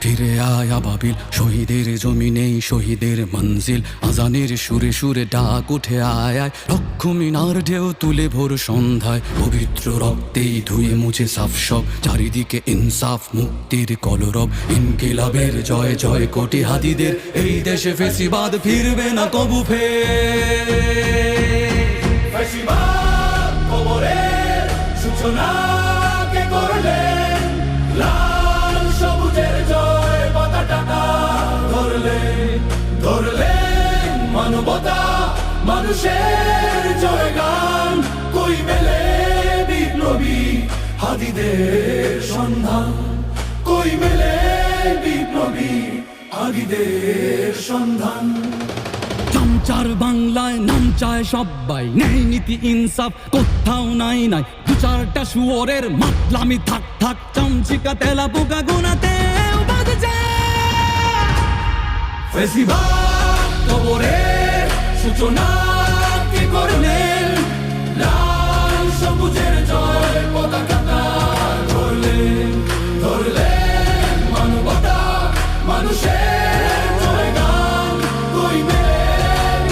ফিরে আয় আবাবিল, শহীদের জমিনেই শহীদের মঞ্জিল। আজানের সুরে সুরে ডাক উঠে আয় আয়, লক্ষ মিনার ঢেউ তুলে ভোর সন্ধ্যায়। পবিত্র রক্তেই ধুয়ে মুছে সাফ সব, চারিদিকে ইনসাফ মুক্তির কলরব। ইনকিলাবের জয় জয় কোটি হাদিদের, এই দেশে ফেসিবাদ ফিরবে না কবু ফেসিবাদ কবরের সূচনা কে করলেন, লাল সবুজের জয় পতাকা ধরলেন মানবতা মানুষের জয়গান। কই মেলে বিপ্লবী হাদিদের সন্ধান, কই মেলে বিপ্লবী হাদিদের সন্ধান। চামচার বাংলায় নাম চায় সবাই, ন্যায় নীতি ইনসাফ কোথাও নাই নাই। দু চারটা শুয়োরের মাতলামি থাক থাক, চামচিকা তেলা পোকা গোনাতেও বাদ যায়। ফেসিবাদ কবরের সূচনা কে করলেন, লাল সবুজের জয় পতাকা ধরলেন মানবতা মানুষের জয়গান। কই মেলে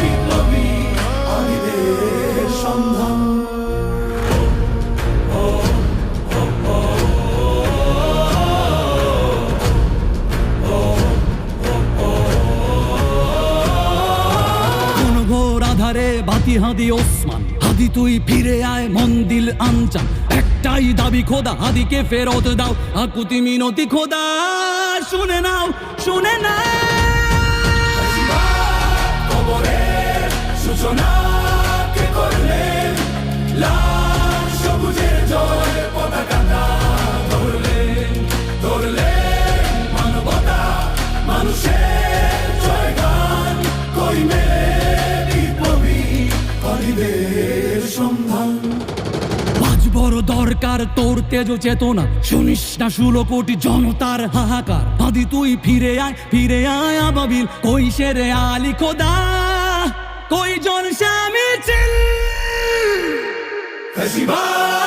বিপ্লবী হাদিদের সন্ধান। আধারে বাতি হাদি ওসমান, হাদি তুই ফিরে আয় মন দিল আনচান। একটাই দাবি খোদা, হাদিকে ফেরত দাও, আকুতি মিনতি খোদা শুনে নাও শুনে নাও। কবরের সূচনা কে করলেন, লাল সবুজের জয় পতাকা ধরলেন মানবতা মানুষের জয়গান। কই মেলে বিপ্লবী হাদিদের সন্ধান। আজ বড় দরকার তোর তেজ চেতনা, শুনিস না 16 কোটি জনতার হাহাকার। হাদি তুই ফিরে আয় আবাবিল, কই শেরে আলী খোদা, কই জন শামি চিল। ফেসিবাদ